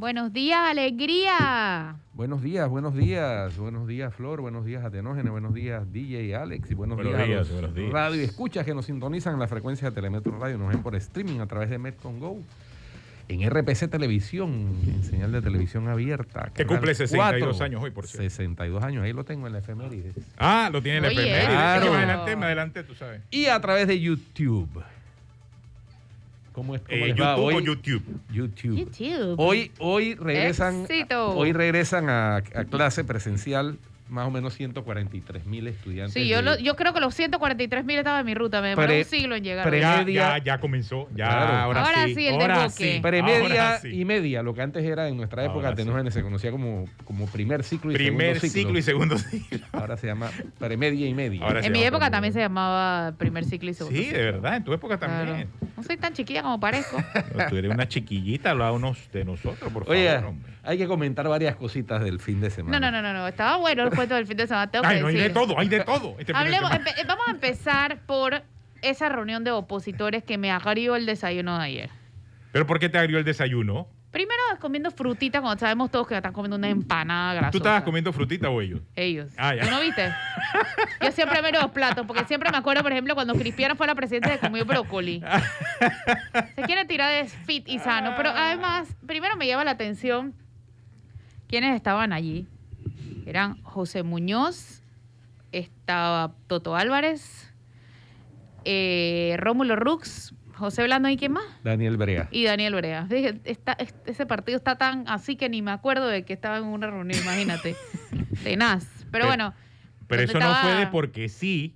Buenos días, alegría. Buenos días, Flor, buenos días, Atenógenes, buenos días, DJ Alex, y buenos días a los radio escuchas que nos sintonizan en la frecuencia de Telemetro Radio, nos ven por streaming a través de Metcon Go, en RPC Televisión, en señal de televisión abierta. Que cumple 62 años hoy, por cierto. 62 años, ahí lo tengo en la efemérides. Ah, lo tiene en la efemérides. Claro. Me adelanté, tú sabes. Y a través de YouTube. ¿Cómo es? ¿YouTube o YouTube? YouTube. Hoy regresan, a clase presencial más o menos 143,000 estudiantes. Sí, yo creo que los 143,000 estaban en mi ruta. Me demoró un siglo en llegar. Ya comenzó. Ya, claro. Ahora sí, el desboque. Premedia y media, lo que antes era en nuestra época, Atenógenes se conocía como primer ciclo y segundo ciclo. Ahora se llama premedia y media. En mi época también se llamaba primer ciclo y segundo ciclo. Sí, de verdad, en tu época también. Claro. No soy tan chiquilla como parezco. Tú eres una chiquillita, habla unos de nosotros, por favor. Oye, hombre. hay que comentar varias cositas del fin de semana. No. Estaba bueno el cuento del fin de semana. Tengo que no, hay decir. de todo. Vamos a empezar por esa reunión de opositores que me agrió el desayuno de ayer. ¿Pero por qué te agrió el desayuno? Primero comiendo frutita cuando sabemos todos que están comiendo una empanada grasosa. ¿Tú estabas comiendo frutita o ellos? Ellos. Ah, ya. ¿Tú no viste? Yo siempre miro los platos, porque siempre me acuerdo, por ejemplo, cuando Cristiano fue a la presidencia, se comió brócoli. Se quiere tirar de fit y sano, pero además, primero me llama la atención quiénes estaban allí. Eran José Muñoz, estaba Toto Álvarez, Rómulo Rux, José Blandón y ¿quién más? Daniel Brea. Y Daniel Brea. Dije, ese partido está tan así que ni me acuerdo de que estaba en una reunión, imagínate. Tenaz. Pero bueno. Pero eso no fue de porque sí.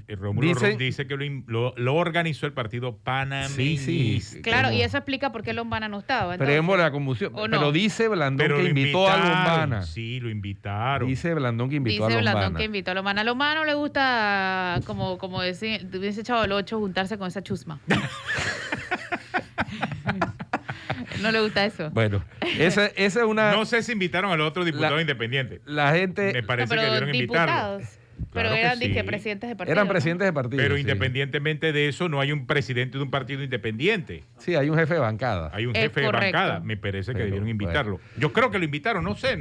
Rómulo Rux dice que lo organizó el partido panameñista. Sí. Claro, y eso explica por qué Lombana no estaba. Esperemos la conmoción. No. Pero dice Blandón que invitó a Lombana. Sí, lo invitaron. Dice Blandón que invitó a Lombana. Dice Blandón que invitó a Lombana. A Lombana no le gusta, como decir, hubiese echado el 8, juntarse con esa chusma. No le gusta eso. Bueno, esa es una... No sé si invitaron al otro diputado independiente. La gente... Me parece que debieron invitarlo. Pero Claro eran que sí. presidentes de partido. Eran presidentes de partido. Pero sí. Independientemente de eso, no hay un presidente de un partido independiente. Sí, hay un jefe de bancada. Hay un jefe de bancada. Me parece que debieron invitarlo. Bueno. Yo creo que lo invitaron, no sé.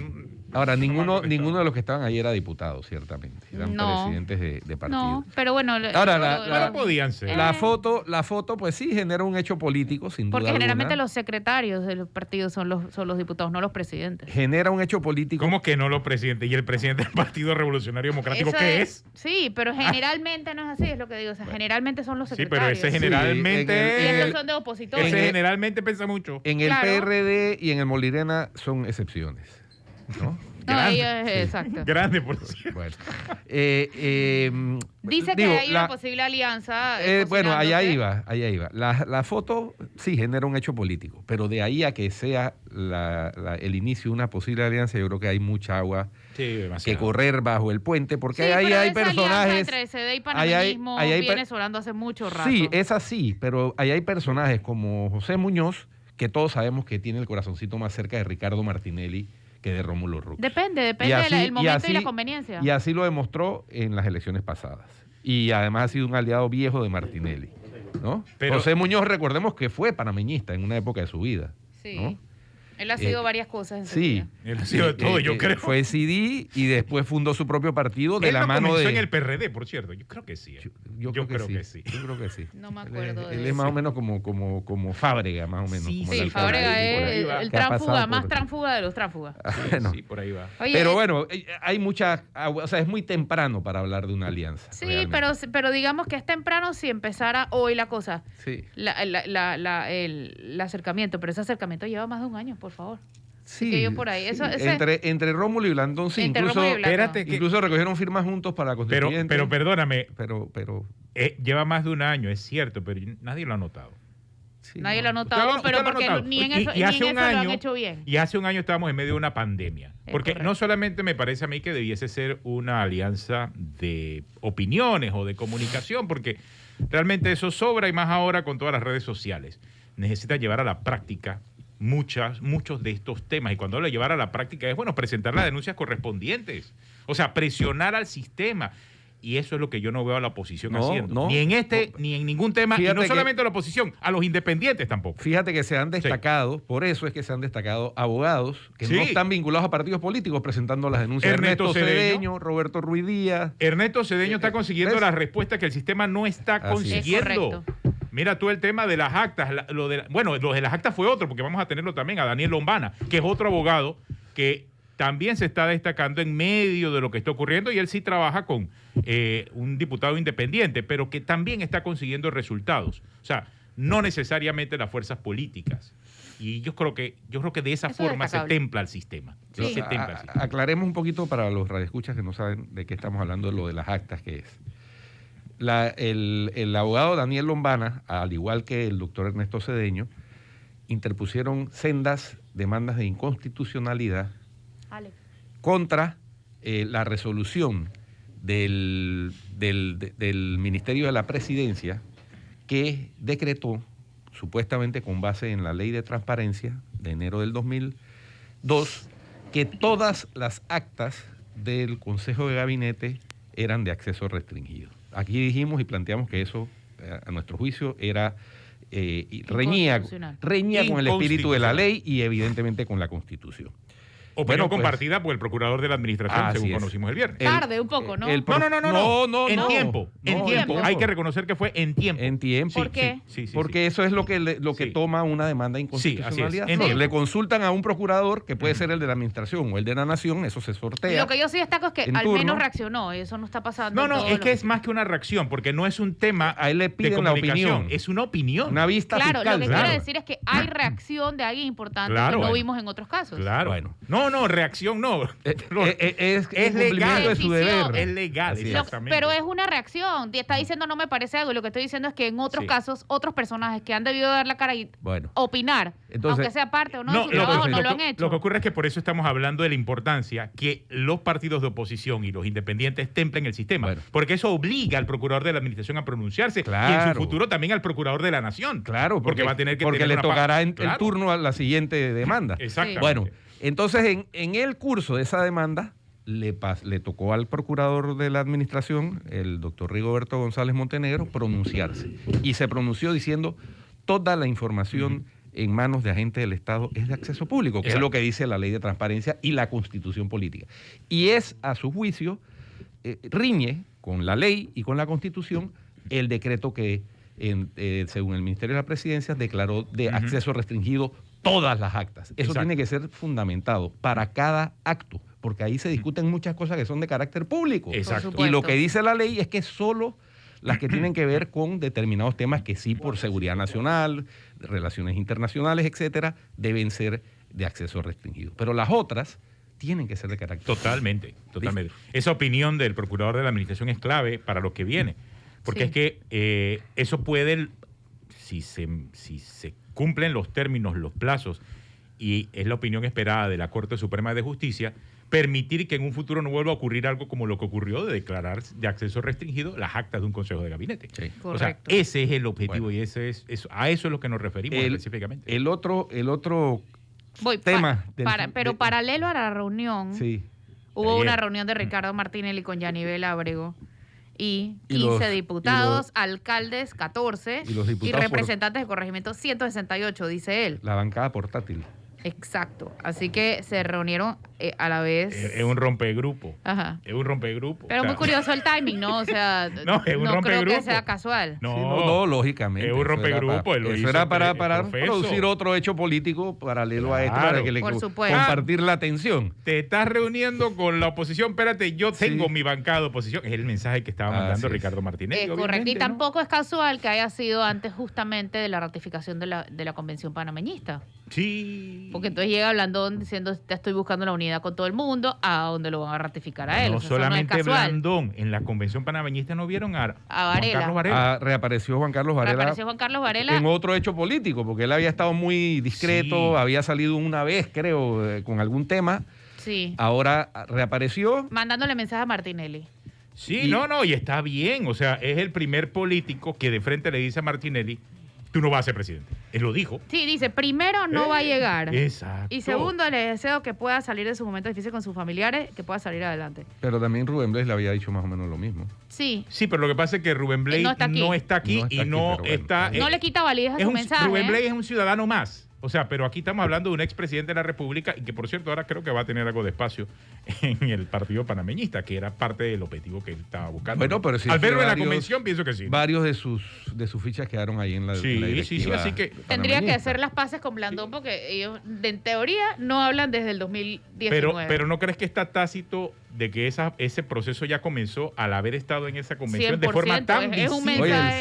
Ahora, ninguno de los que estaban ahí era diputado, ciertamente. Eran presidentes de partido. No, pero bueno. Ahora, podían ser. La foto, pues sí, genera un hecho político, sin duda Porque generalmente alguna. los secretarios de los partidos son los diputados, no los presidentes. Genera un hecho político. ¿Cómo que no los presidentes? ¿Y el presidente del Partido Revolucionario Democrático qué es? Sí, pero generalmente no es así, es lo que digo. O sea, generalmente son los secretarios. Sí, pero ese generalmente... y ellos son de opositores. Ese generalmente piensa mucho. En el PRD y en el Molirena son excepciones, ¿no? Exacto. Grande, por cierto. Bueno, dice que hay una posible alianza. Bueno, allá iba. La foto sí genera un hecho político, pero de ahí a que sea el inicio de una posible alianza, yo creo que hay mucha agua que correr bajo el puente, porque ahí hay personajes. Entre CD y panameñismo viene sonando hace mucho rato. Sí, es así, pero ahí hay personajes como José Muñoz, que todos sabemos que tiene el corazoncito más cerca de Ricardo Martinelli que de Rómulo Rux. Depende del momento y la conveniencia. Y así lo demostró en las elecciones pasadas. Y además ha sido un aliado viejo de Martinelli, ¿no? Pero José Muñoz, recordemos que fue panameñista en una época de su vida. Sí. ¿no? Él ha sido varias cosas en su vida. Él ha sido de todo, yo creo. Fue CD y después fundó su propio partido de la mano comenzó de... en el PRD, por cierto. Yo creo que sí. Yo creo que sí. Yo creo que sí. No me acuerdo de él es más o menos como Fábrega, más o menos. Sí, como Fábrega es el tránfuga, más tránfuga de los tránfugas. Sí, por ahí va. Oye, pero bueno, hay mucha... O sea, es muy temprano para hablar de una alianza. Sí, pero digamos que es temprano si empezara hoy la cosa. Sí. El acercamiento, pero ese acercamiento lleva más de un año, por favor. Sí, que yo por ahí. Eso, entre Rómulo y Blandón, sí. Incluso recogieron firmas juntos para la constituyente. Pero perdóname. Pero lleva más de un año, es cierto, pero nadie lo ha notado. Sí, nadie lo ha notado, pero porque ni en eso lo han hecho bien. Y hace un año estábamos en medio de una pandemia. Porque no solamente me parece a mí que debiese ser una alianza de opiniones o de comunicación, porque realmente eso sobra y más ahora con todas las redes sociales. Necesita llevar a la práctica muchos de estos temas, y cuando hablo de llevar a la práctica es, presentar las denuncias correspondientes, o sea, presionar al sistema. Y eso es lo que yo no veo a la oposición No, haciendo. no. Ni en este, ni en ningún tema. Y Fíjate no que- solamente a la oposición, a los independientes tampoco. Fíjate que se han destacado, por eso es que se han destacado abogados que Sí. no están vinculados a partidos políticos presentando las denuncias. Ernesto Cedeño, Roberto Ruiz Díaz. Ernesto Cedeño está consiguiendo ¿ves? la respuesta que el sistema no está Así es. consiguiendo. Es correcto. Mira tú el tema de las actas. Lo de las actas fue otro, porque vamos a tenerlo también a Daniel Lombana, que es otro abogado que también se está destacando en medio de lo que está ocurriendo, y él sí trabaja con un diputado independiente, pero que también está consiguiendo resultados. O sea, no necesariamente las fuerzas políticas. Y yo creo que de esa Eso es forma se destacable. templa el sistema. Sí. Se templa el sistema. Aclaremos un poquito para los radioescuchas que no saben de qué estamos hablando, de lo de las actas que es. El abogado Daniel Lombana, al igual que el doctor Ernesto Cedeño, interpusieron sendas demandas de inconstitucionalidad Alex. contra la resolución del Ministerio de la Presidencia, que decretó, supuestamente con base en la Ley de Transparencia de enero del 2002, que todas las actas del Consejo de Gabinete eran de acceso restringido. Aquí dijimos y planteamos que eso, a nuestro juicio, era reñía con el espíritu de la ley y evidentemente con la Constitución. Opinión Bueno, pues, compartida por el procurador de la administración, así según es. conocimos el viernes. Tarde un poco, ¿no? No. En No. tiempo. En tiempo. Hay que reconocer que fue en tiempo. En tiempo. ¿Por qué? Sí. Porque eso es lo que Sí. toma una demanda de inconstitucionalidad. Sí, así es. No, le consultan a un procurador, que puede ser el de la administración o el de la nación, eso se sortea. Lo que yo sí destaco es que en al turno. menos reaccionó. Eso no está pasando. en No, todos es que los- es más que una reacción, porque no es un tema A él le de piden la comunicación, opinión. es una opinión. Una vista Claro, fiscal. lo que claro. quiero decir es que hay reacción de alguien importante Claro, que no bueno. vimos en otros casos. Claro. Bueno. No, reacción no. Es Es cumplimiento legal. de su Decisión. deber. Es legal, Así es. exactamente. Pero es una reacción. Te está diciendo no me parece algo. Y lo que estoy diciendo es que en otros Sí. casos, otros personajes que han debido dar la cara y Bueno. opinar, Entonces- aunque sea parte o no, de su lo, trabajo, que- no lo lo han que- hecho. lo que ocurre es que por eso estamos hablando de la importancia que los partidos de oposición y los independientes templen el sistema. Bueno. Porque eso obliga al procurador de la administración a pronunciarse y en Claro. su futuro también al procurador de la nación. Claro, porque va a tener que porque tener le una tocará el Claro. turno a la siguiente demanda. Exactamente. Bueno, entonces en el curso de esa demanda le tocó al procurador de la administración, el doctor Rigoberto González Montenegro, pronunciarse. Y se pronunció diciendo toda la información en manos de agentes del Estado es de acceso público, que es Exacto. lo que dice la Ley de Transparencia y la Constitución Política. Y es, a su juicio, riñe con la ley y con la Constitución el decreto que, según el Ministerio de la Presidencia, declaró de acceso restringido todas las actas. Eso Exacto. tiene que ser fundamentado para cada acto, porque ahí se discuten muchas cosas que son de carácter público. Exacto. Por Y lo supuesto. que dice la ley es que solo las que tienen que ver con determinados temas que sí por seguridad nacional, relaciones internacionales, etcétera, deben ser de acceso restringido. Pero las otras tienen que ser de carácter Totalmente. Esa opinión del procurador de la administración es clave para lo que viene. Porque Sí. es que eso puede, si se cumplen los términos, los plazos, y es la opinión esperada de la Corte Suprema de Justicia, permitir que en un futuro no vuelva a ocurrir algo como lo que ocurrió de declarar de acceso restringido las actas de un Consejo de Gabinete. Sí. O sea, Correcto. ese es el objetivo Bueno. y a eso es lo que nos referimos específicamente. El otro Voy, tema pero paralelo a la reunión, sí. hubo Ayer. una reunión de Ricardo Martinelli con Yanivel Ábrego y Y 15 los- diputados, y alcaldes 14 y los y diputados representantes de corregimiento 168, dice él. La bancada portátil. Exacto. Así que se reunieron a la vez. Es un rompegrupo. Ajá. Es un rompegrupo. Pero O sea, muy curioso el timing, ¿no? O sea, No, es un creo que rompegrupo. sea casual. No, Sí, no, lógicamente. Es un Eso era rompegrupo. para- él lo Eso hizo era para profeso. producir otro hecho político paralelo a esto, Claro. para que le Por supuesto. compartir la atención. Te estás reuniendo con la oposición. Espérate, yo tengo Sí. mi bancada de oposición. Es el mensaje que estaba mandando Así es. Ricardo Martinelli. Correcto. Y obviamente, ¿no? tampoco es casual que haya sido antes justamente de la ratificación de la Convención Panameñista. Sí. Porque entonces llega Blandón diciendo, te estoy buscando la unidad con todo el mundo, ¿a dónde lo van a ratificar a él? No O sea, eso solamente no es casual. Blandón. En la convención panameñista no vieron a Varela. Juan Carlos Varela. Reapareció Juan Carlos Varela Reapareció Juan Carlos Varela. en otro hecho político, porque él había estado muy discreto, Sí. había salido una vez, creo, con algún tema. Sí. Ahora reapareció. Mandándole mensaje a Martinelli. Sí, Y- y está bien. O sea, es el primer político que de frente le dice a Martinelli, tú no vas a ser presidente. Él lo dijo. Sí, dice, primero no va a llegar. Exacto. Y segundo, le deseo que pueda salir de su momento difícil con sus familiares, que pueda salir adelante. Pero también Rubén Blades le había dicho más o menos lo mismo. Sí. Sí, pero lo que pasa es que Rubén Blades no está aquí y no está... No le quita validez a su mensaje. Rubén Blades es un ciudadano más. O sea, pero aquí estamos hablando de un expresidente de la República y que, por cierto, ahora creo que va a tener algo de espacio en el partido panameñista, que era parte del objetivo que él estaba buscando. Bueno, pero sí, al verlo en la convención, pienso que sí. Varios de sus fichas quedaron ahí en la directiva. Así que tendría que hacer las paces con Blandón porque ellos, en teoría, no hablan desde el 2019. Pero ¿no crees que está tácito de que ese proceso ya comenzó al haber estado en esa convención de forma tan visible? Oye, el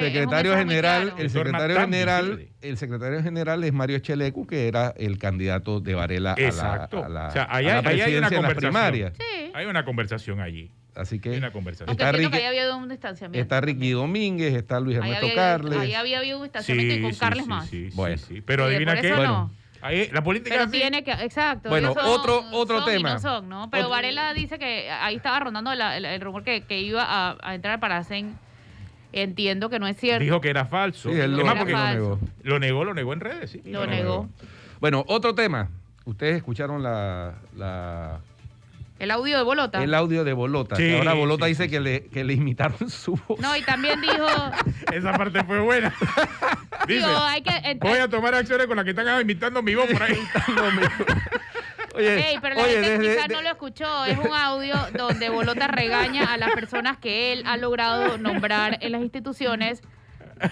secretario general es Mario Echelecu, que era el candidato de Varela Exacto. a la, o sea, ahí a la hay una presidencia en las primarias. Sí. Hay una conversación allí. Así que Hay una conversación. Aunque entiendo que ahí había habido un distanciamiento. Está Ricky Domínguez, está Luis Ernesto Carles. Ahí había habido un distanciamiento y con Carles más. Bueno. Pero adivina qué. Bueno. Ahí, la política pero tiene que, exacto. Bueno, otro tema. No son, ¿no? Pero Varela dice que ahí estaba rondando el rumor que iba a entrar para Paracén. Entiendo que no es cierto. Dijo que era falso. Sí, él lo negó. Lo negó en redes, sí. Lo negó. Bueno, otro tema. Ustedes escucharon el audio de Bolota. El audio de Bolota. Sí, que ahora Bolota sí, dice que le imitaron su voz. No, y también dijo... Esa parte fue buena. Dice, voy a tomar acciones con las que están imitando mi voz por ahí. Oye, pero la gente quizás no lo escuchó. Es un audio donde Bolota regaña a las personas que él ha logrado nombrar en las instituciones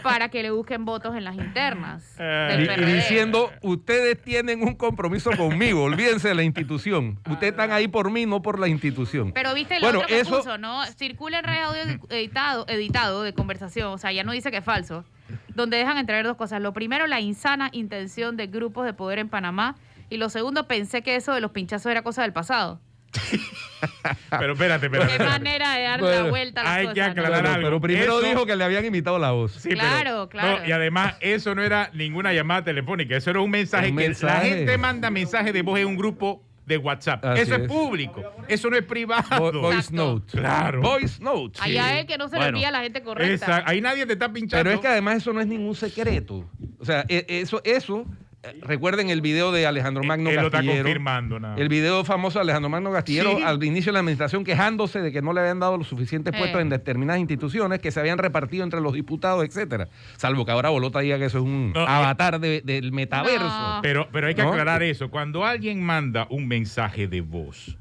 para que le busquen votos en las internas del PRD. Y diciendo, ustedes tienen un compromiso conmigo, olvídense de la institución. Ustedes están ahí por mí, no por la institución. Pero viste el otro que puso, ¿no? Circula en redes audio editado de conversación, o sea, ya no dice que es falso, donde dejan entrever dos cosas. Lo primero, la insana intención de grupos de poder en Panamá, y lo segundo, pensé que eso de los pinchazos era cosa del pasado. Pero espérate. Qué manera de dar la vuelta a las hay cosas. Que aclarar algo. Pero primero dijo que le habían imitado la voz. Sí, claro. No, y además, eso no era ninguna llamada telefónica. Eso era un mensaje la gente manda mensaje de voz en un grupo de WhatsApp. Así eso es público. Eso no es privado. Voice note. Claro. Voice note. Allá es que no se le envía a la gente correcta. Ahí nadie te está pinchando. Pero es que además eso no es ningún secreto. O sea, eso recuerden el video de Alejandro Magno Gastillero. Él lo está confirmando. El video famoso de Alejandro Magno Gastillero al inicio de la administración quejándose de que no le habían dado los suficientes puestos en determinadas instituciones que se habían repartido entre los diputados, etcétera. Salvo que ahora Bolota diga que eso es un avatar del metaverso. No. Pero hay que aclarar eso. Cuando alguien manda un mensaje de voz,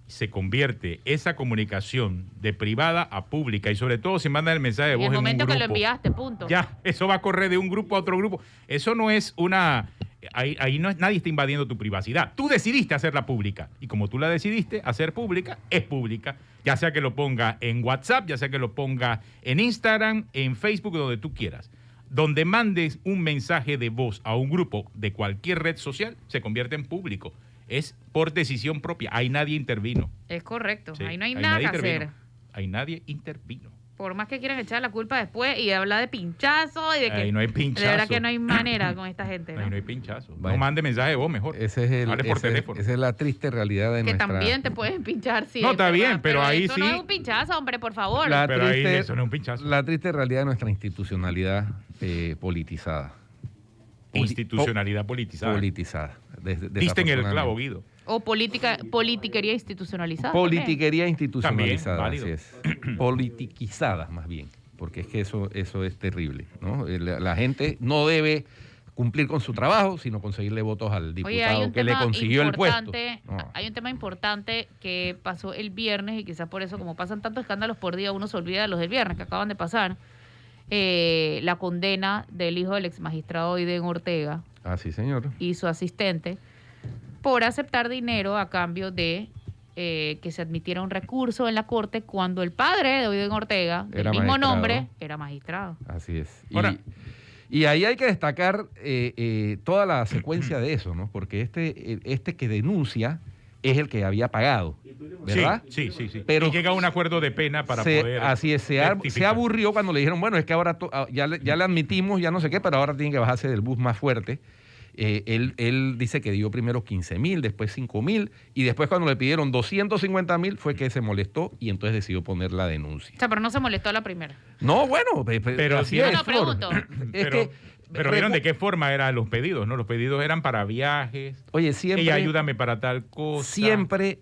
se convierte esa comunicación de privada a pública y sobre todo si mandan el mensaje de voz en un grupo. En el momento que lo enviaste, punto. Ya, eso va a correr de un grupo a otro grupo. Eso no es ahí no es, nadie está invadiendo tu privacidad. Tú decidiste hacerla pública y como tú la decidiste hacer pública, es pública. Ya sea que lo ponga en WhatsApp, ya sea que lo ponga en Instagram, en Facebook, donde tú quieras. Donde mandes un mensaje de voz a un grupo de cualquier red social, se convierte en público. Es por decisión propia. Ahí nadie intervino. Es correcto. Sí, ahí no hay nada que hacer. Ahí nadie intervino. Por más que quieran echar la culpa después y hablar de pinchazo y de que... Ahí no hay pinchazo. De verdad que no hay manera con esta gente. ¿no? Ahí no hay pinchazo. Bueno, no mande mensaje de voz mejor. Hable por teléfono. Esa es la triste realidad de nuestra... Que también te pueden pinchar, sí. No, está bien, pero ahí eso sí... no es un pinchazo, hombre, por favor. Pero ahí eso no es un pinchazo. La triste realidad de nuestra institucionalidad politizada. Institucionalidad politizada. Politizada. Diste en el clavo, Guido. O politiquería institucionalizada. Politiquería institucionalizada, También, así es. Politiquizada, más bien. Porque es que eso es terrible, ¿no? La gente no debe cumplir con su trabajo, sino conseguirle votos al diputado que le consiguió el puesto. No. Hay un tema importante que pasó el viernes y quizás por eso, como pasan tantos escándalos por día, uno se olvida de los del viernes que acaban de pasar. La condena del hijo del exmagistrado Oiden Ortega. Ah, sí, señor. Y su asistente por aceptar dinero a cambio de que se admitiera un recurso en la corte cuando el padre de Oiden Ortega, del mismo nombre, era magistrado. Así es. Ahora, y ahí hay que destacar toda la secuencia de eso, ¿no? Porque este que denuncia es el que había pagado, ¿verdad? Sí. Pero y llega a un acuerdo de pena para poder... Así es, se aburrió cuando le dijeron, bueno, es que ahora ya le admitimos, ya no sé qué, pero ahora tiene que bajarse del bus más fuerte. Él dice que dio primero 15,000, después 5,000 y después cuando le pidieron 250,000 fue que se molestó y entonces decidió poner la denuncia. O sea, pero no se molestó a la primera. No, bueno, pero así es. No, pregunto. Es que Pero ¿vieron de qué forma eran los pedidos? ¿No? Los pedidos eran para viajes. Oye, siempre... ayúdame para tal cosa. Siempre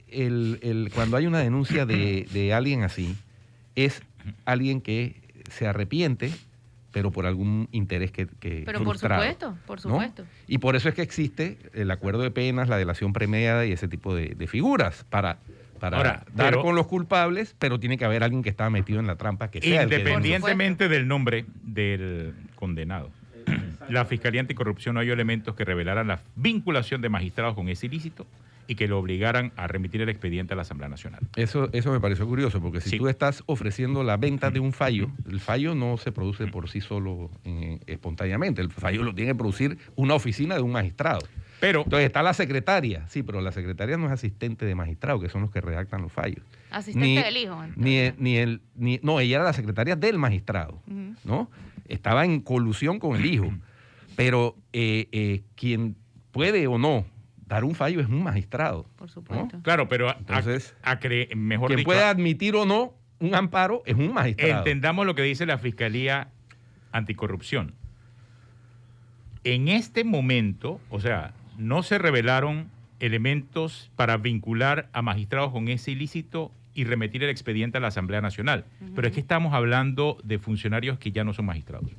cuando hay una denuncia de alguien así, es alguien que se arrepiente, pero por algún interés que pero frustrado, por supuesto. ¿no? Y por eso es que existe el acuerdo de penas, la delación premiada y ese tipo de figuras para dar con los culpables, pero tiene que haber alguien que está metido en la trampa, que sea independientemente del nombre del condenado. La Fiscalía Anticorrupción no halló elementos que revelaran la vinculación de magistrados con ese ilícito y que lo obligaran a remitir el expediente a la Asamblea Nacional. Eso me pareció curioso, porque si tú estás ofreciendo la venta de un fallo, el fallo no se produce por sí solo espontáneamente, el fallo lo tiene que producir una oficina de un magistrado. Entonces está la secretaria, sí, pero la secretaria no es asistente de magistrado, que son los que redactan los fallos. Asistente del hijo. No, ella era la secretaria del magistrado, ¿no? Estaba en colusión con el hijo, pero quien puede o no dar un fallo es un magistrado. Por supuesto. ¿no? Claro, pero entonces, mejor quien dicho, puede admitir o no un amparo es un magistrado. Entendamos lo que dice la Fiscalía Anticorrupción. En este momento, o sea, no se revelaron elementos para vincular a magistrados con ese ilícito y remitir el expediente a la Asamblea Nacional. Pero es que estamos hablando de funcionarios que ya no son magistrados.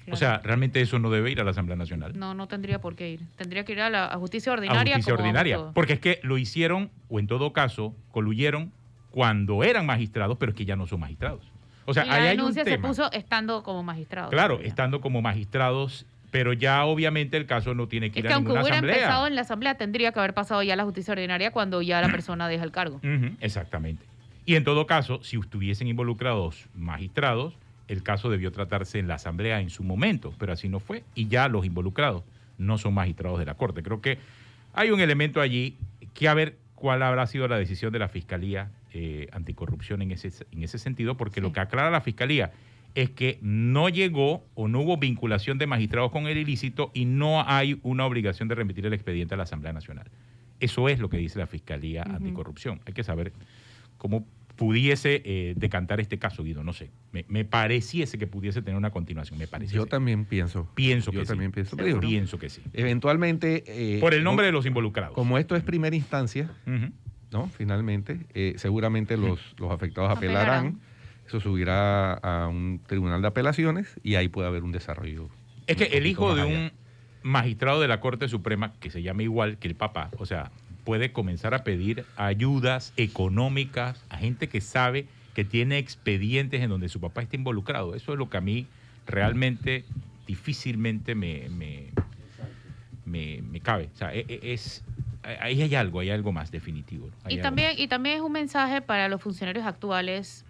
Claro. O sea, realmente eso no debe ir a la Asamblea Nacional. No tendría por qué ir. Tendría que ir a la justicia ordinaria. A justicia ordinaria. Porque es que lo hicieron, o en todo caso, coluyeron cuando eran magistrados, pero es que ya no son magistrados. O sea, y la denuncia se puso estando como magistrados. Claro, estando como magistrados. Pero ya obviamente el caso no tiene que ir a ninguna asamblea. Es que aunque hubiera empezado en la asamblea, tendría que haber pasado ya a la justicia ordinaria cuando ya la persona deja el cargo. Exactamente. Y en todo caso, si estuviesen involucrados magistrados, el caso debió tratarse en la asamblea en su momento, pero así no fue. Y ya los involucrados no son magistrados de la Corte. Creo que hay un elemento allí que a ver cuál habrá sido la decisión de la Fiscalía Anticorrupción en ese sentido, porque lo que aclara la Fiscalía es que no llegó o no hubo vinculación de magistrados con el ilícito y no hay una obligación de remitir el expediente a la Asamblea Nacional. Eso es lo que dice la Fiscalía Anticorrupción. Hay que saber cómo pudiese decantar este caso, Guido, no sé. Me pareciese que pudiese tener una continuación, me parece. Yo también pienso. Pienso que sí. Eventualmente... por el nombre de los involucrados. Como esto es primera instancia, ¿no? Finalmente, seguramente los afectados apelarán. Eso subirá a un tribunal de apelaciones y ahí puede haber un desarrollo. Es que el hijo de un magistrado de la Corte Suprema, que se llama igual que el papá, o sea, puede comenzar a pedir ayudas económicas a gente que sabe que tiene expedientes en donde su papá está involucrado. Eso es lo que a mí realmente difícilmente me cabe. O sea, ahí hay algo más definitivo, ¿no? Y también es un mensaje para los funcionarios actuales.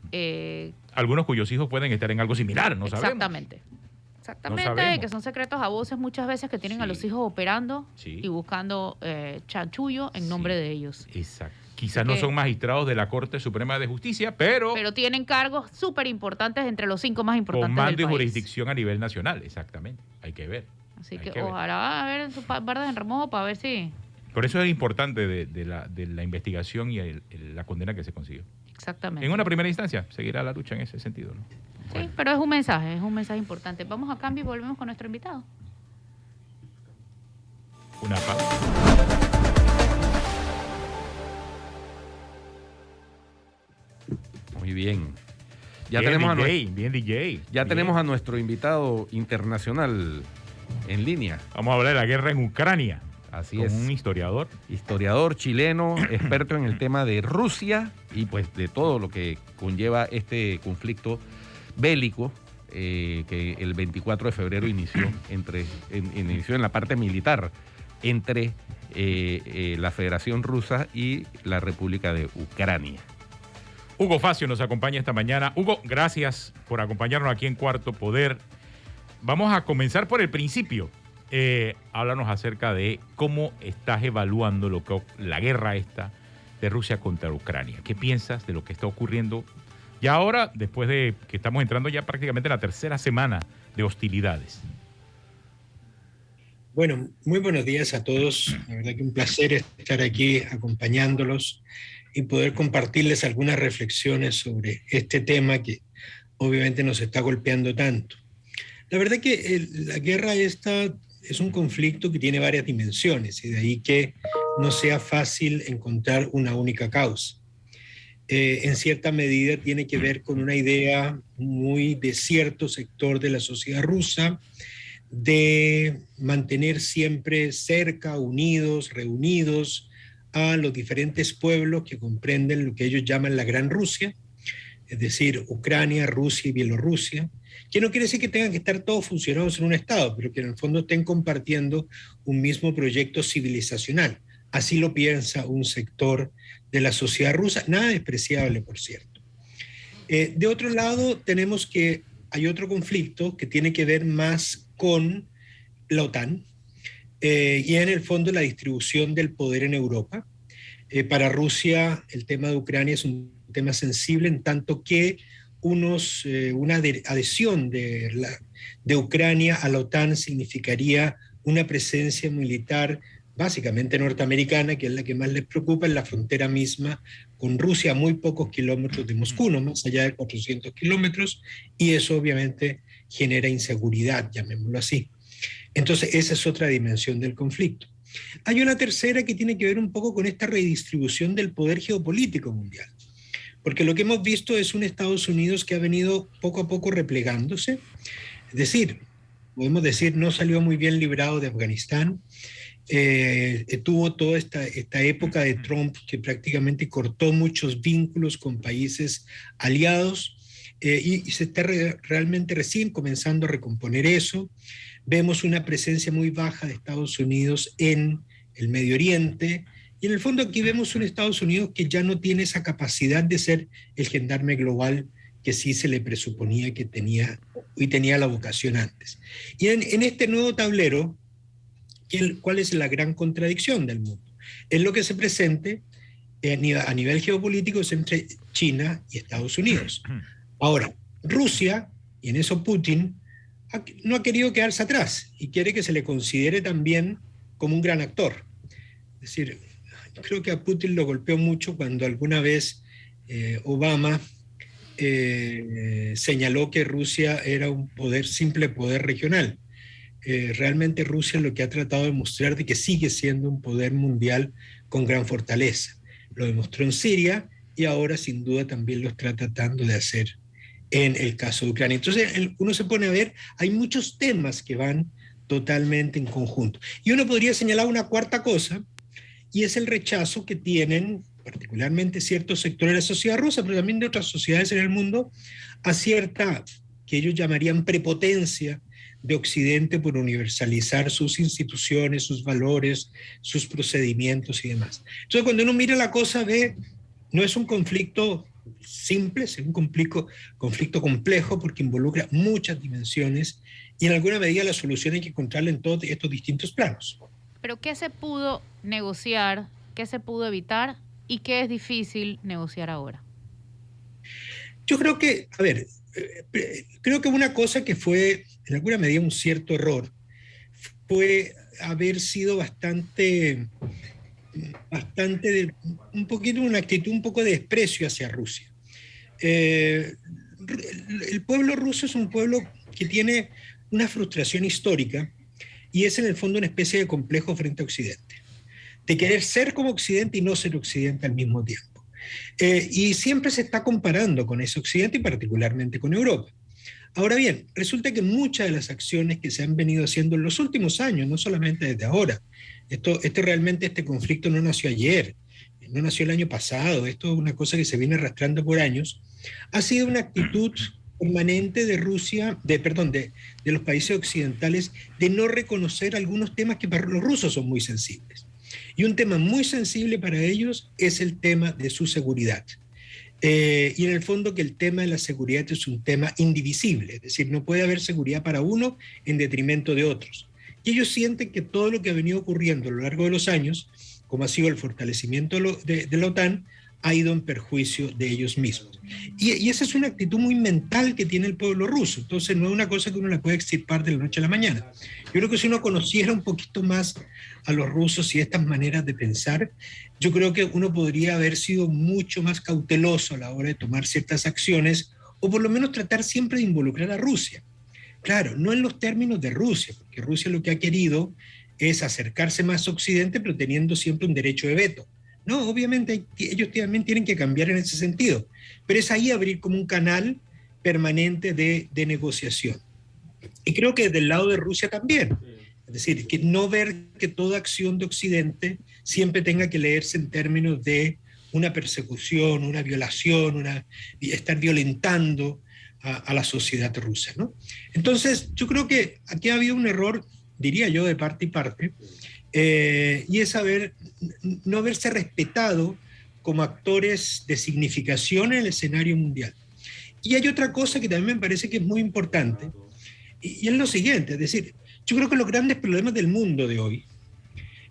Algunos cuyos hijos pueden estar en algo similar, no sabemos. Exactamente, que son secretos a voces muchas veces que tienen a los hijos operando y buscando chanchullo en nombre de ellos. Exacto. Quizás no son magistrados de la Corte Suprema de Justicia, pero tienen cargos súper importantes, entre los 5 más importantes comando del país. Y jurisdicción a nivel nacional, exactamente. Hay que ver. Así que ojalá a ver en sus bardas en remojo para ver si... Por eso es importante de la investigación y la condena que se consiguió. Exactamente. En una primera instancia seguirá la lucha en ese sentido, ¿no? Sí, pero es un mensaje importante. Vamos a cambio y volvemos con nuestro invitado. Una pausa. Muy bien. Ya tenemos bien DJ. Ya tenemos a nuestro invitado internacional en línea. Vamos a hablar de la guerra en Ucrania. Así es. Un historiador. Historiador chileno, experto en el tema de Rusia y pues de todo lo que conlleva este conflicto bélico que el 24 de febrero inició en la parte militar entre la Federación Rusa y la República de Ucrania. Hugo Facio nos acompaña esta mañana. Hugo, gracias por acompañarnos aquí en Cuarto Poder. Vamos a comenzar por el principio. Háblanos acerca de cómo estás evaluando la guerra esta de Rusia contra Ucrania. ¿Qué piensas de lo que está ocurriendo? Y ahora, después de que estamos entrando ya prácticamente en la tercera semana de hostilidades. Bueno, muy buenos días a todos. La verdad que un placer estar aquí acompañándolos y poder compartirles algunas reflexiones sobre este tema que obviamente nos está golpeando tanto. La verdad que la guerra esta es un conflicto que tiene varias dimensiones y de ahí que no sea fácil encontrar una única causa. En cierta medida tiene que ver con una idea muy de cierto sector de la sociedad rusa de mantener siempre cerca, unidos, reunidos a los diferentes pueblos que comprenden lo que ellos llaman la Gran Rusia, es decir, Ucrania, Rusia y Bielorrusia, que no quiere decir que tengan que estar todos funcionados en un Estado, pero que en el fondo estén compartiendo un mismo proyecto civilizacional. Así lo piensa un sector de la sociedad rusa, nada despreciable, por cierto. De otro lado, tenemos que hay otro conflicto que tiene que ver más con la OTAN y en el fondo la distribución del poder en Europa. Para Rusia, el tema de Ucrania es un tema sensible en tanto que una adhesión de Ucrania a la OTAN significaría una presencia militar básicamente norteamericana, que es la que más les preocupa, en la frontera misma con Rusia, a muy pocos kilómetros de Moscú, no más allá de 400 kilómetros, y eso obviamente genera inseguridad, llamémoslo así. Entonces, esa es otra dimensión del conflicto. Hay una tercera que tiene que ver un poco con esta redistribución del poder geopolítico mundial, porque lo que hemos visto es un Estados Unidos que ha venido poco a poco replegándose, es decir, podemos decir, no salió muy bien librado de Afganistán, tuvo toda esta época de Trump que prácticamente cortó muchos vínculos con países aliados y se está realmente recién comenzando a recomponer eso. Vemos una presencia muy baja de Estados Unidos en el Medio Oriente y en el fondo aquí vemos un Estados Unidos que ya no tiene esa capacidad de ser el gendarme global que sí se le presuponía que tenía y tenía la vocación antes. Y en este nuevo tablero, ¿cuál es la gran contradicción del mundo? Es lo que se presente a nivel geopolítico es entre China y Estados Unidos. Ahora, Rusia, y en eso Putin, no ha querido quedarse atrás y quiere que se le considere también como un gran actor. Es decir, creo que a Putin lo golpeó mucho cuando alguna vez Obama señaló que Rusia era un simple poder regional. Realmente Rusia lo que ha tratado de mostrar de que sigue siendo un poder mundial con gran fortaleza. Lo demostró en Siria y ahora sin duda también lo está tratando de hacer en el caso de Ucrania. Entonces uno se pone a ver, hay muchos temas que van totalmente en conjunto. Y uno podría señalar una cuarta cosa, y es el rechazo que tienen particularmente ciertos sectores de la sociedad rusa, pero también de otras sociedades en el mundo, a cierta, que ellos llamarían prepotencia de Occidente por universalizar sus instituciones, sus valores, sus procedimientos y demás. Entonces, cuando uno mira la cosa, ve, no es un conflicto simple, es un conflicto complejo porque involucra muchas dimensiones y en alguna medida la solución hay que encontrarla en todos estos distintos planos. Pero ¿qué se pudo negociar? ¿Qué se pudo evitar? ¿Y qué es difícil negociar ahora? Yo creo que, a ver, creo que una cosa que fue en alguna medida un cierto error fue haber sido un poquito una actitud un poco de desprecio hacia Rusia. El pueblo ruso es un pueblo que tiene una frustración histórica y es en el fondo una especie de complejo frente a Occidente, de querer ser como Occidente y no ser Occidente al mismo tiempo. Y siempre se está comparando con ese Occidente y particularmente con Europa. Ahora bien, resulta que muchas de las acciones que se han venido haciendo en los últimos años, no solamente desde ahora, este conflicto no nació ayer, no nació el año pasado, esto es una cosa que se viene arrastrando por años, ha sido una actitud permanente de Rusia, de los países occidentales, de no reconocer algunos temas que para los rusos son muy sensibles. Y un tema muy sensible para ellos es el tema de su seguridad. Y en el fondo que el tema de la seguridad es un tema indivisible, es decir, no puede haber seguridad para uno en detrimento de otros. Y ellos sienten que todo lo que ha venido ocurriendo a lo largo de los años, como ha sido el fortalecimiento de la OTAN, ha ido en perjuicio de ellos mismos. Y esa es una actitud muy mental que tiene el pueblo ruso. Entonces no es una cosa que uno la puede extirpar de la noche a la mañana. Yo creo que si uno conociera un poquito más a los rusos y estas maneras de pensar, yo creo que uno podría haber sido mucho más cauteloso a la hora de tomar ciertas acciones o por lo menos tratar siempre de involucrar a Rusia. Claro, no en los términos de Rusia, porque Rusia lo que ha querido es acercarse más a Occidente, pero teniendo siempre un derecho de veto. No, obviamente ellos también tienen que cambiar en ese sentido, pero es ahí abrir como un canal permanente de negociación. Y creo que del lado de Rusia también. Es decir, que no ver que toda acción de Occidente siempre tenga que leerse en términos de una persecución, una violación, estar violentando a la sociedad rusa, ¿no? Entonces, yo creo que aquí ha habido un error, diría yo, de parte y parte, y es no haberse respetado como actores de significación en el escenario mundial. Y hay otra cosa que también me parece que es muy importante, y es lo siguiente, es decir, yo creo que los grandes problemas del mundo de hoy,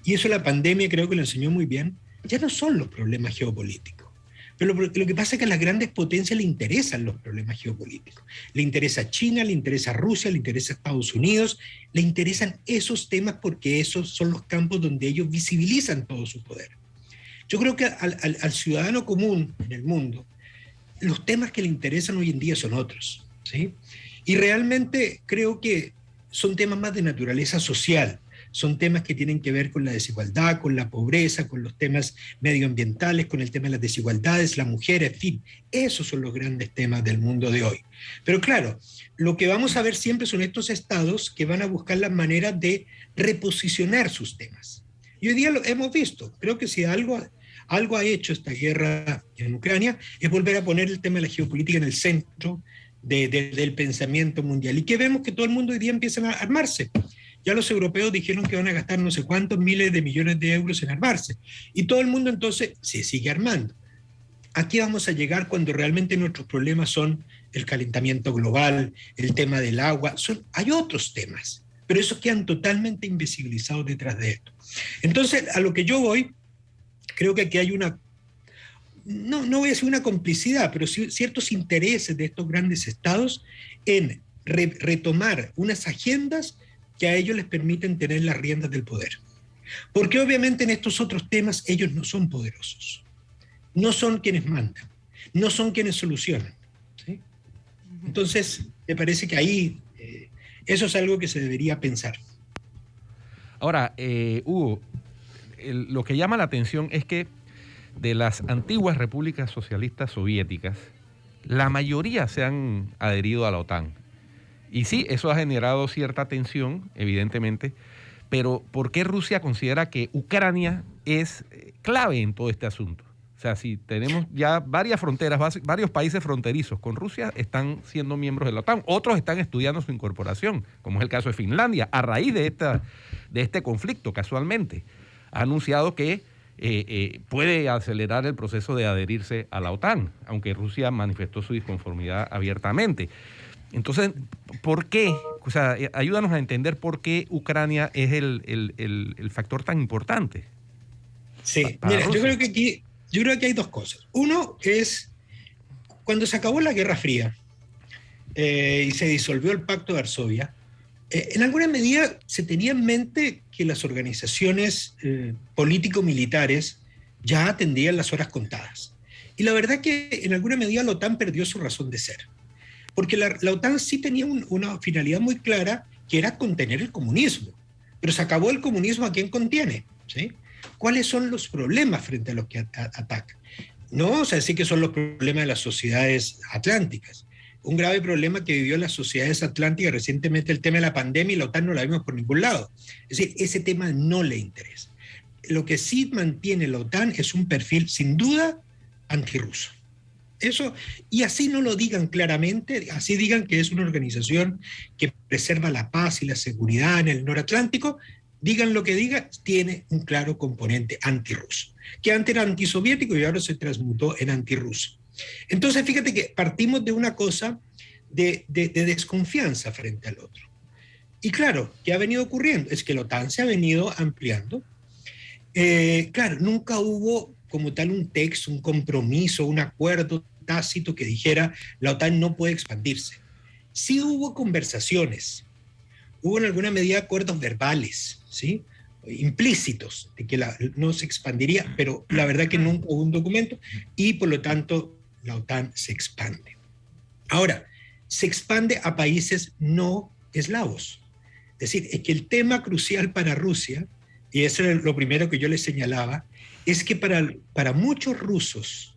y eso la pandemia creo que lo enseñó muy bien, ya no son los problemas geopolíticos. Pero lo que pasa es que a las grandes potencias le interesan los problemas geopolíticos. Le interesa a China, le interesa a Rusia, le interesa a Estados Unidos, le interesan esos temas porque esos son los campos donde ellos visibilizan todo su poder. Yo creo que al ciudadano común en el mundo, los temas que le interesan hoy en día son otros, ¿sí? Y realmente creo que son temas más de naturaleza social, son temas que tienen que ver con la desigualdad, con la pobreza, con los temas medioambientales, con el tema de las desigualdades, la mujer, en fin. Esos son los grandes temas del mundo de hoy. Pero claro, lo que vamos a ver siempre son estos estados que van a buscar las maneras de reposicionar sus temas. Y hoy día lo hemos visto. Creo que si algo ha hecho esta guerra en Ucrania es volver a poner el tema de la geopolítica en el centro del pensamiento mundial. Y que vemos que todo el mundo hoy día empieza a armarse. Ya los europeos dijeron que van a gastar no sé cuántos miles de millones de euros en armarse. Y todo el mundo entonces se sigue armando. Aquí vamos a llegar cuando realmente nuestros problemas son el calentamiento global, el tema del agua. Hay otros temas, pero esos quedan totalmente invisibilizados detrás de esto. Entonces, a lo que yo voy, creo que aquí hay no voy a decir una complicidad, pero sí ciertos intereses de estos grandes estados en retomar unas agendas que a ellos les permiten tener las riendas del poder. Porque obviamente en estos otros temas ellos no son poderosos, no son quienes mandan, no son quienes solucionan, ¿sí? Entonces, me parece que ahí eso es algo que se debería pensar. Ahora, Hugo, lo que llama la atención es que de las antiguas repúblicas socialistas soviéticas, la mayoría se han adherido a la OTAN. Y sí, eso ha generado cierta tensión, evidentemente, pero ¿por qué Rusia considera que Ucrania es clave en todo este asunto? O sea, si tenemos ya varias fronteras, varios países fronterizos con Rusia están siendo miembros de la OTAN, otros están estudiando su incorporación, como es el caso de Finlandia, a raíz de este conflicto, casualmente. Ha anunciado que puede acelerar el proceso de adherirse a la OTAN, aunque Rusia manifestó su disconformidad abiertamente. Entonces, ¿por qué? O sea, ayúdanos a entender por qué Ucrania es el factor tan importante. Sí, mira, yo creo que aquí hay dos cosas. Uno es, cuando se acabó la Guerra Fría y se disolvió el Pacto de Varsovia, en alguna medida se tenía en mente que las organizaciones político-militares ya tendrían las horas contadas. Y la verdad que en alguna medida la OTAN perdió su razón de ser. Porque la OTAN sí tenía una finalidad muy clara, que era contener el comunismo. Pero se acabó el comunismo, ¿a quién contiene? ¿Sí? ¿Cuáles son los problemas frente a los que ataca? No vamos a decir que son los problemas de las sociedades atlánticas. Un grave problema que vivió las sociedades atlánticas recientemente, el tema de la pandemia, y la OTAN no la vimos por ningún lado. Es decir, ese tema no le interesa. Lo que sí mantiene la OTAN es un perfil, sin duda, antirruso. Eso, y así no lo digan claramente, así digan que es una organización que preserva la paz y la seguridad en el noratlántico, digan lo que digan, tiene un claro componente antirruso, que antes era antisoviético y ahora se transmutó en antirruso. Entonces, fíjate que partimos de una cosa de desconfianza frente al otro. Y claro, ¿qué ha venido ocurriendo? Es que la OTAN se ha venido ampliando. Claro, nunca hubo como tal un texto, un compromiso, un acuerdo tácito que dijera la OTAN no puede expandirse. Sí hubo conversaciones, hubo en alguna medida acuerdos verbales, ¿sí? Implícitos de que no se expandiría, pero la verdad que nunca hubo un documento y por lo tanto la OTAN se expande. Ahora, se expande a países no eslavos. Es decir, es que el tema crucial para Rusia, y eso es lo primero que yo les señalaba, es que para muchos rusos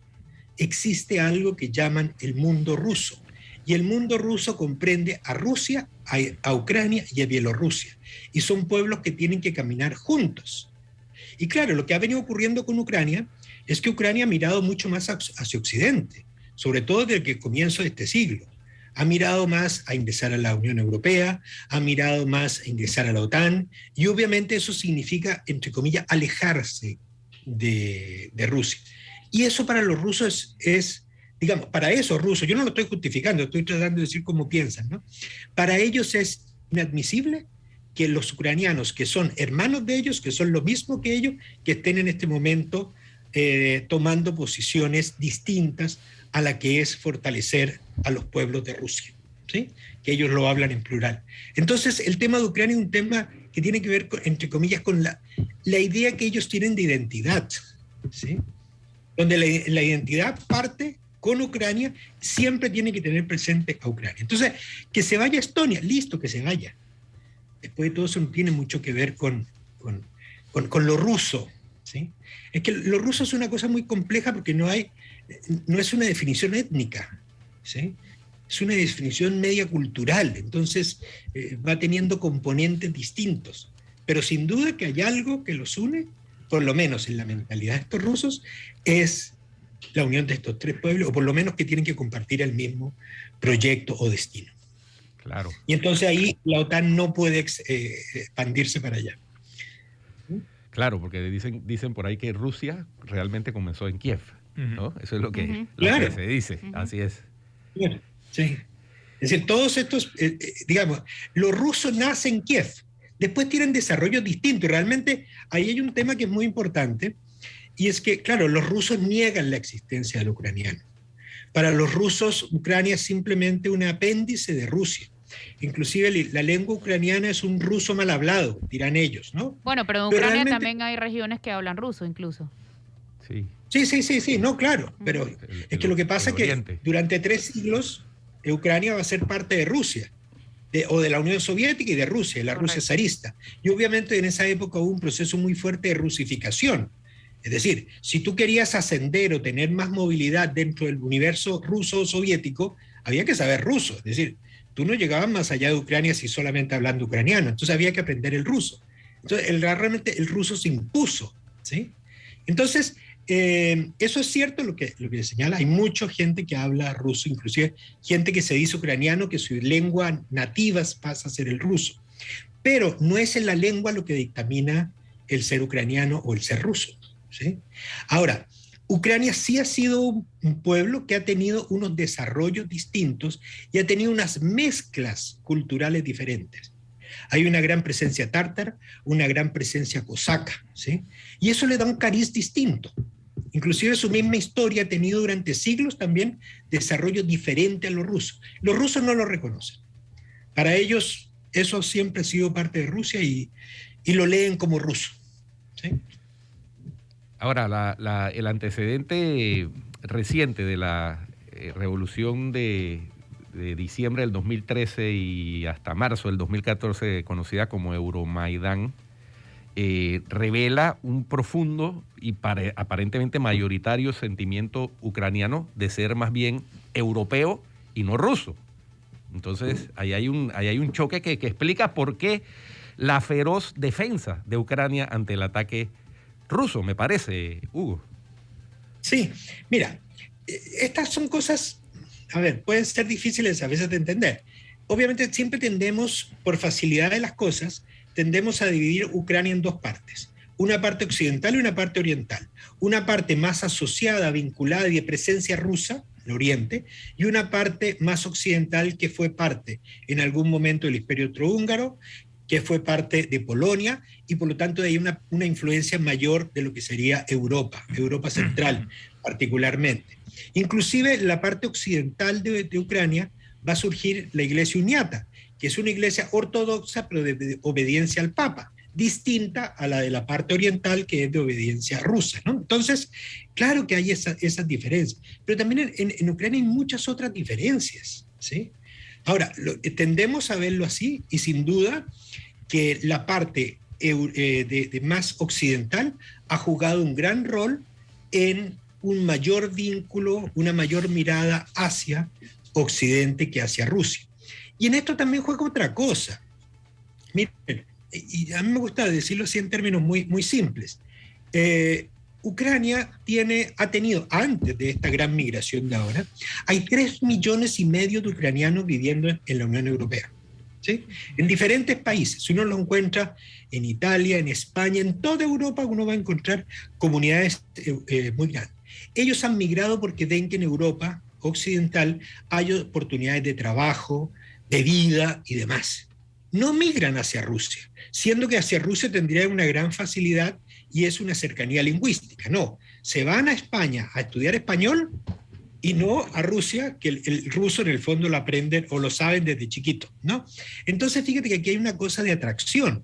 existe algo que llaman el mundo ruso. Y el mundo ruso comprende a Rusia, a Ucrania y a Bielorrusia. Y son pueblos que tienen que caminar juntos. Y claro, lo que ha venido ocurriendo con Ucrania es que Ucrania ha mirado mucho más hacia Occidente, sobre todo desde el comienzo de este siglo. Ha mirado más a ingresar a la Unión Europea, ha mirado más a ingresar a la OTAN, y obviamente eso significa, entre comillas, alejarse de Rusia. Y eso para los rusos es, digamos, para esos rusos, yo no lo estoy justificando, estoy tratando de decir cómo piensan, ¿no? Para ellos es inadmisible que los ucranianos, que son hermanos de ellos, que son lo mismo que ellos, que estén en este momento tomando posiciones distintas a la que es fortalecer a los pueblos de Rusia, ¿sí? Que ellos lo hablan en plural. Entonces, el tema de Ucrania es un tema que tiene que ver, entre comillas, con la idea que ellos tienen de identidad, ¿sí? Donde la identidad parte con Ucrania, siempre tiene que tener presente a Ucrania. Entonces, que se vaya a Estonia, listo, que se vaya. Después de todo eso no tiene mucho que ver con lo ruso, ¿sí? Es que lo ruso es una cosa muy compleja porque no es una definición étnica, ¿sí? Es una definición media cultural, entonces va teniendo componentes distintos. Pero sin duda que hay algo que los une, por lo menos en la mentalidad de estos rusos, es la unión de estos tres pueblos, o por lo menos que tienen que compartir el mismo proyecto o destino. Claro. Y entonces ahí la OTAN no puede expandirse para allá. Claro, porque dicen por ahí que Rusia realmente comenzó en Kiev, ¿no? Eso es lo que se dice, así es. Claro, sí. Es decir, todos estos, digamos, los rusos nacen en Kiev, después tienen desarrollos distintos, y realmente ahí hay un tema que es muy importante, y es que, claro, los rusos niegan la existencia del ucraniano. Para los rusos, Ucrania es simplemente un apéndice de Rusia. Inclusive la lengua ucraniana es un ruso mal hablado, dirán ellos, ¿no? Bueno, pero en Ucrania también hay regiones que hablan ruso, incluso. Sí. Sí, no, claro. Pero es que lo que pasa es que durante 3 siglos Ucrania va a ser parte de Rusia, o de la Unión Soviética y de Rusia, de la Rusia zarista. Y obviamente en esa época hubo un proceso muy fuerte de rusificación. Es decir, si tú querías ascender o tener más movilidad dentro del universo ruso o soviético, había que saber ruso. Es decir, tú no llegabas más allá de Ucrania si solamente hablando ucraniano, entonces había que aprender el ruso. Entonces, realmente el ruso se impuso, ¿sí? Entonces, eso es cierto lo que señala. Hay mucha gente que habla ruso, inclusive gente que se dice ucraniano, que su lengua nativa pasa a ser el ruso. Pero no es en la lengua lo que dictamina el ser ucraniano o el ser ruso, ¿sí? Ahora, Ucrania sí ha sido un pueblo que ha tenido unos desarrollos distintos y ha tenido unas mezclas culturales diferentes. Hay una gran presencia tártara, una gran presencia cosaca, ¿sí? Y eso le da un cariz distinto. Inclusive su misma historia ha tenido durante siglos también desarrollo diferente a los rusos. Los rusos no lo reconocen. Para ellos eso siempre ha sido parte de Rusia y lo leen como ruso, ¿sí? Ahora, el antecedente reciente de la revolución de diciembre del 2013 y hasta marzo del 2014, conocida como Euromaidán, revela un profundo y aparentemente mayoritario sentimiento ucraniano de ser más bien europeo y no ruso. Entonces, ahí hay un choque que explica por qué la feroz defensa de Ucrania ante el ataque ruso, me parece, Hugo. Sí, mira, estas son cosas, a ver, pueden ser difíciles a veces de entender. Obviamente siempre tendemos, por facilidad de las cosas, tendemos a dividir Ucrania en dos partes. Una parte occidental y una parte oriental. Una parte más asociada, vinculada y de presencia rusa, el oriente, y una parte más occidental que fue parte en algún momento del Imperio Austrohúngaro, que fue parte de Polonia, y por lo tanto hay una influencia mayor de lo que sería Europa central particularmente. Inclusive en la parte occidental de Ucrania va a surgir la iglesia uniata, que es una iglesia ortodoxa pero de obediencia al Papa, distinta a la de la parte oriental que es de obediencia rusa, ¿no? Entonces, claro que hay esas diferencias, pero también en Ucrania hay muchas otras diferencias, ¿sí? Ahora, tendemos a verlo así y sin duda que la parte de más occidental ha jugado un gran rol en un mayor vínculo, una mayor mirada hacia Occidente que hacia Rusia. Y en esto también juega otra cosa. Miren, y a mí me gusta decirlo así en términos muy, muy simples. Ucrania ha tenido, antes de esta gran migración de ahora, hay 3,5 millones de ucranianos viviendo en la Unión Europea, ¿sí? En diferentes países. Si uno lo encuentra en Italia, en España, en toda Europa, uno va a encontrar comunidades muy grandes. Ellos han migrado porque ven que en Europa occidental hay oportunidades de trabajo, de vida y demás. No migran hacia Rusia, siendo que hacia Rusia tendrían una gran facilidad y es una cercanía lingüística. No, se van a España a estudiar español y no a Rusia, que el ruso en el fondo lo aprenden o lo saben desde chiquito, ¿no? Entonces fíjate que aquí hay una cosa de atracción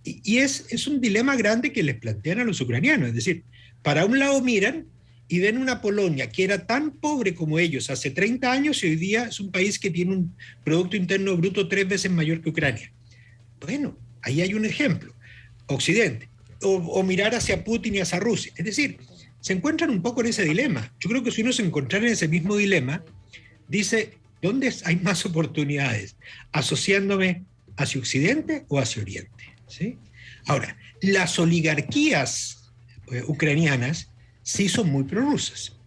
y es un dilema grande que les plantean a los ucranianos. Es decir, para un lado miran y ven una Polonia que era tan pobre como ellos hace 30 años y hoy día es un país que tiene un Producto Interno Bruto 3 veces mayor que Ucrania. Bueno, ahí hay un ejemplo. Occidente. O mirar hacia Putin y hacia Rusia. Es decir, se encuentran un poco en ese dilema. Yo creo que si uno se encontrara en ese mismo dilema, dice, ¿dónde hay más oportunidades? ¿Asociándome hacia Occidente o hacia Oriente? ¿Sí? Ahora, las oligarquías ucranianas sí son muy prorrusas,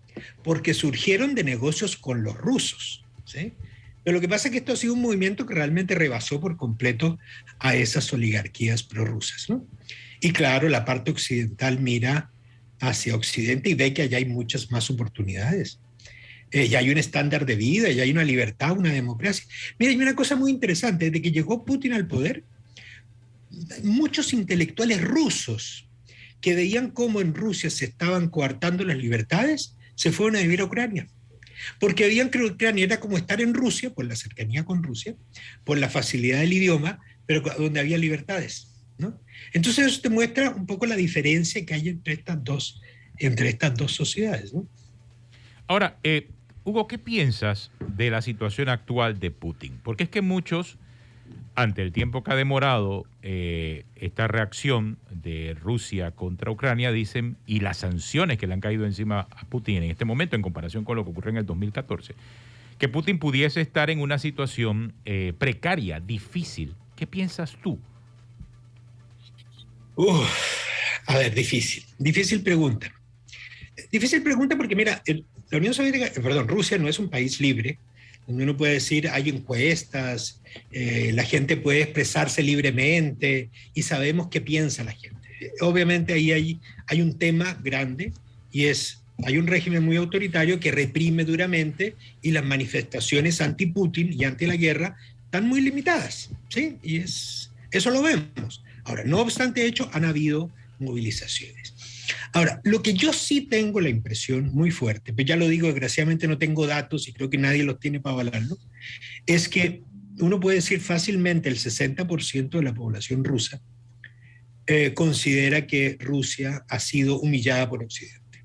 porque surgieron de negocios con los rusos, ¿sí? Pero lo que pasa es que esto ha sido un movimiento que realmente rebasó por completo a esas oligarquías prorrusas, ¿no? Y claro, la parte occidental mira hacia Occidente y ve que allá hay muchas más oportunidades. Ya hay un estándar de vida, ya hay una libertad, una democracia. Mira, hay una cosa muy interesante. Desde que llegó Putin al poder, muchos intelectuales rusos que veían cómo en Rusia se estaban coartando las libertades, se fueron a vivir a Ucrania. Porque veían que Ucrania era como estar en Rusia, por la cercanía con Rusia, por la facilidad del idioma, pero donde había libertades, ¿no? Entonces eso te muestra un poco la diferencia que hay entre estas dos sociedades, ¿no? Ahora, Hugo, ¿qué piensas de la situación actual de Putin? Porque es que muchos, ante el tiempo que ha demorado esta reacción de Rusia contra Ucrania, dicen, y las sanciones que le han caído encima a Putin en este momento en comparación con lo que ocurrió en el 2014, que Putin pudiese estar en una situación precaria, difícil. ¿Qué piensas tú? A ver, difícil pregunta. Difícil pregunta porque mira, la Unión Soviética, Rusia no es un país libre, donde uno puede decir, hay encuestas, la gente puede expresarse libremente y sabemos qué piensa la gente. Obviamente ahí hay un tema grande y hay un régimen muy autoritario que reprime duramente y las manifestaciones anti-Putin y anti la guerra están muy limitadas, ¿sí? Y eso lo vemos. Ahora, no obstante hecho, han habido movilizaciones. Ahora, lo que yo sí tengo la impresión muy fuerte, pero ya lo digo, desgraciadamente no tengo datos y creo que nadie los tiene para avalarlo, es que uno puede decir fácilmente el 60% de la población rusa considera que Rusia ha sido humillada por Occidente.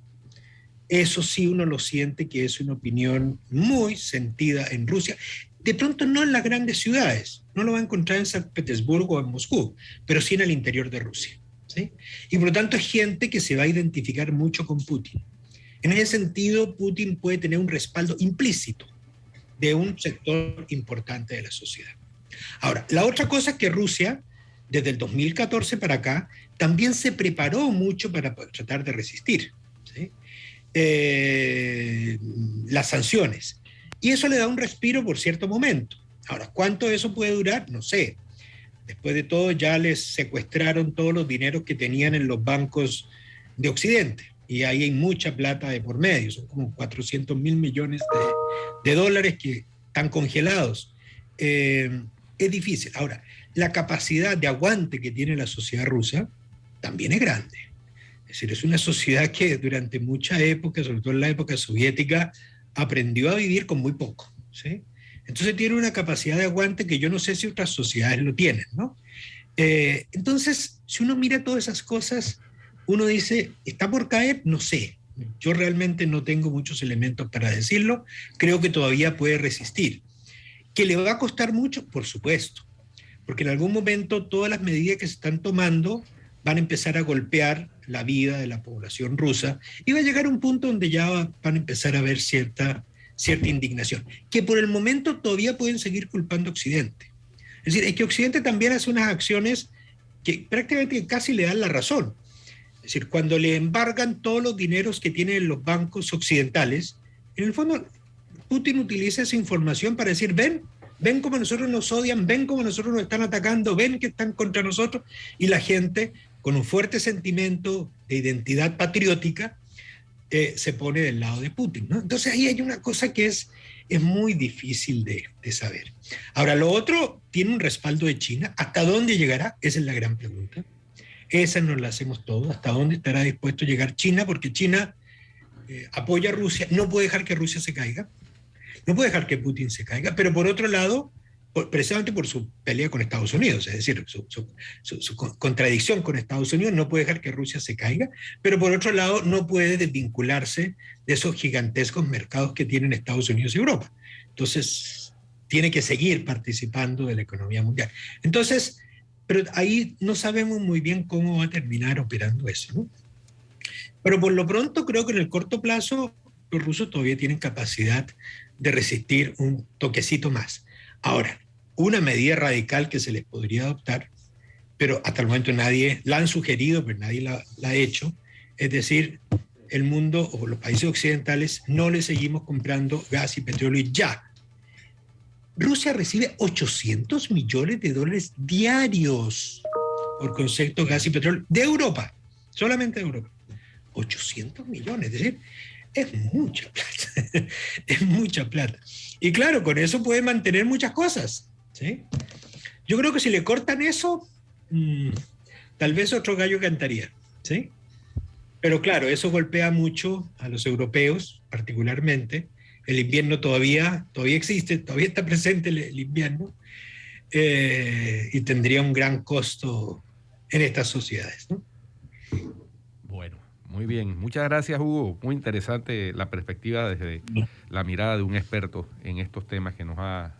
Eso sí uno lo siente que es una opinión muy sentida en Rusia. De pronto no en las grandes ciudades, no lo va a encontrar en San Petersburgo o en Moscú, pero sí en el interior de Rusia, ¿sí? Y por lo tanto es gente que se va a identificar mucho con Putin. En ese sentido, Putin puede tener un respaldo implícito de un sector importante de la sociedad. Ahora, la otra cosa es que Rusia, desde el 2014 para acá, también se preparó mucho para tratar de resistir, ¿sí? Las sanciones. Y eso le da un respiro por cierto momento. Ahora, ¿cuánto eso puede durar? No sé. Después de todo, ya les secuestraron todos los dineros que tenían en los bancos de Occidente. Y ahí hay mucha plata de por medio. Son como 400 mil millones de dólares que están congelados. Es difícil. Ahora, la capacidad de aguante que tiene la sociedad rusa también es grande. Es decir, es una sociedad que durante mucha época, sobre todo en la época soviética, aprendió a vivir con muy poco, ¿sí? Entonces tiene una capacidad de aguante que yo no sé si otras sociedades lo tienen, ¿no? Entonces, si uno mira todas esas cosas, uno dice, ¿está por caer? No sé. Yo realmente no tengo muchos elementos para decirlo. Creo que todavía puede resistir. ¿Que le va a costar mucho? Por supuesto, porque en algún momento todas las medidas que se están tomando van a empezar a golpear la vida de la población rusa y va a llegar un punto donde ya van a empezar a haber cierta indignación, que por el momento todavía pueden seguir culpando a Occidente. Es decir, es que Occidente también hace unas acciones que prácticamente casi le dan la razón. Es decir, cuando le embargan todos los dineros que tienen los bancos occidentales, en el fondo Putin utiliza esa información para decir, ven cómo nosotros nos odian, ven cómo nosotros nos están atacando, ven que están contra nosotros, y la gente con un fuerte sentimiento de identidad patriótica se pone del lado de Putin, ¿no? Entonces ahí hay una cosa que es muy difícil de saber. Ahora, lo otro tiene un respaldo de China. ¿Hasta dónde llegará? Esa es la gran pregunta. Esa nos la hacemos todos. ¿Hasta dónde estará dispuesto a llegar China? Porque China apoya a Rusia, no puede dejar que Rusia se caiga, no puede dejar que Putin se caiga, pero por otro lado, precisamente por su pelea con Estados Unidos, es decir, su contradicción con Estados Unidos, no puede dejar que Rusia se caiga, pero por otro lado no puede desvincularse de esos gigantescos mercados que tienen Estados Unidos y Europa. Entonces, tiene que seguir participando de la economía mundial. Entonces, pero ahí no sabemos muy bien cómo va a terminar operando eso, ¿no? Pero por lo pronto creo que en el corto plazo los rusos todavía tienen capacidad de resistir un toquecito más. Ahora, una medida radical que se les podría adoptar, pero hasta el momento nadie la han sugerido, pero nadie la ha hecho, es decir, el mundo o los países occidentales no le seguimos comprando gas y petróleo ya. Rusia recibe $800 millones diarios por concepto de gas y petróleo de Europa, solamente de Europa. 800 millones, es decir, es mucha plata, es mucha plata. Y claro, con eso puede mantener muchas cosas, ¿sí? Yo creo que si le cortan eso, tal vez otro gallo cantaría, ¿sí? Pero claro, eso golpea mucho a los europeos, particularmente. El invierno todavía existe, todavía está presente el invierno, y tendría un gran costo en estas sociedades, ¿no? Bueno, muy bien. Muchas gracias, Hugo. Muy interesante la perspectiva desde la mirada de un experto en estos temas que nos ha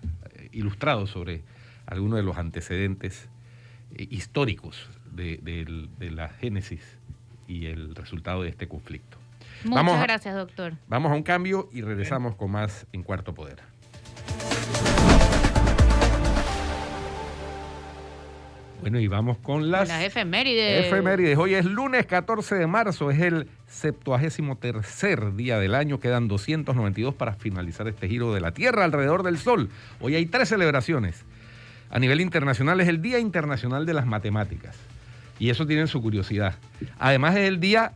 ilustrado sobre algunos de los antecedentes históricos de la génesis y el resultado de este conflicto. Muchas gracias, doctor. Vamos a un cambio y regresamos con más en Cuarto Poder. Bueno, y vamos con las efemérides. Hoy es lunes 14 de marzo, es el 73º día del año. Quedan 292 para finalizar este giro de la Tierra alrededor del Sol. Hoy hay 3 celebraciones. A nivel internacional es el Día Internacional de las Matemáticas. Y eso tiene su curiosidad. Además es el día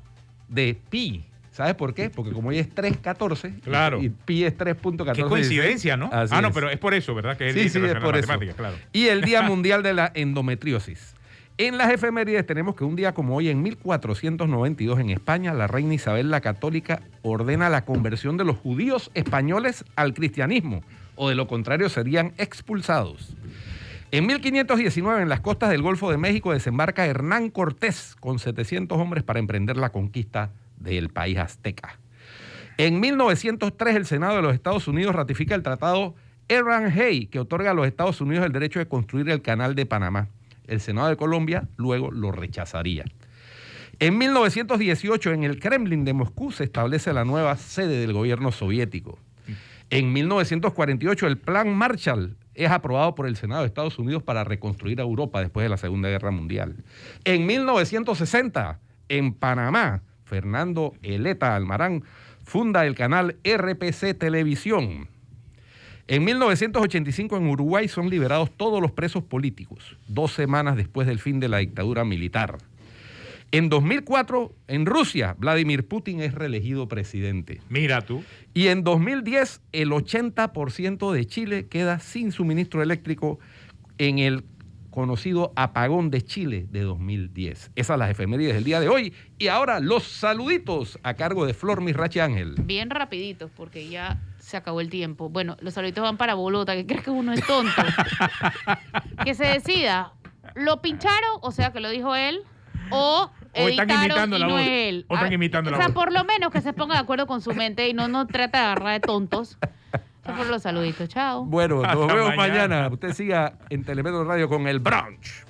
de Pi. ¿Sabes por qué? Porque como hoy es 3.14, claro, y pi es 3.14. Qué coincidencia, ¿no? Así no, es. Pero es por eso, ¿verdad? Que es sí, es por eso. Claro. Y el Día Mundial de la Endometriosis. En las efemérides tenemos que un día como hoy, en 1492, en España, la reina Isabel la Católica ordena la conversión de los judíos españoles al cristianismo, o de lo contrario serían expulsados. En 1519, en las costas del Golfo de México, desembarca Hernán Cortés con 700 hombres para emprender la conquista del país azteca. En 1903, el Senado de los Estados Unidos ratifica el tratado Abraham-Hay, que otorga a los Estados Unidos el derecho de construir el Canal de Panamá. El Senado de Colombia luego lo rechazaría. En 1918, en el Kremlin de Moscú, se establece la nueva sede del gobierno soviético. En 1948, el Plan Marshall es aprobado por el Senado de Estados Unidos para reconstruir a Europa después de la Segunda Guerra Mundial. En 1960, en Panamá, Fernando Eleta Almarán funda el canal RPC Televisión. En 1985, en Uruguay, son liberados todos los presos políticos, 2 semanas después del fin de la dictadura militar. En 2004, en Rusia, Vladimir Putin es reelegido presidente. Mira tú. Y en 2010, el 80% de Chile queda sin suministro eléctrico en el conocido apagón de Chile de 2010. Esas son las efemérides del día de hoy. Y ahora los saluditos a cargo de Flor Misrachi Ángel. Bien rapiditos, porque ya se acabó el tiempo. Bueno, los saluditos van para Bolota, que cree que uno es tonto. Que se decida, ¿lo pincharon? O sea, que lo dijo él, o están imitando la voz. O están imitando la voz. O sea, por lo menos que se ponga de acuerdo con su mente y no trata de agarrar de tontos. Eso por los saluditos. Chao. Bueno, nos vemos mañana. Usted siga en Telemetro Radio con el brunch.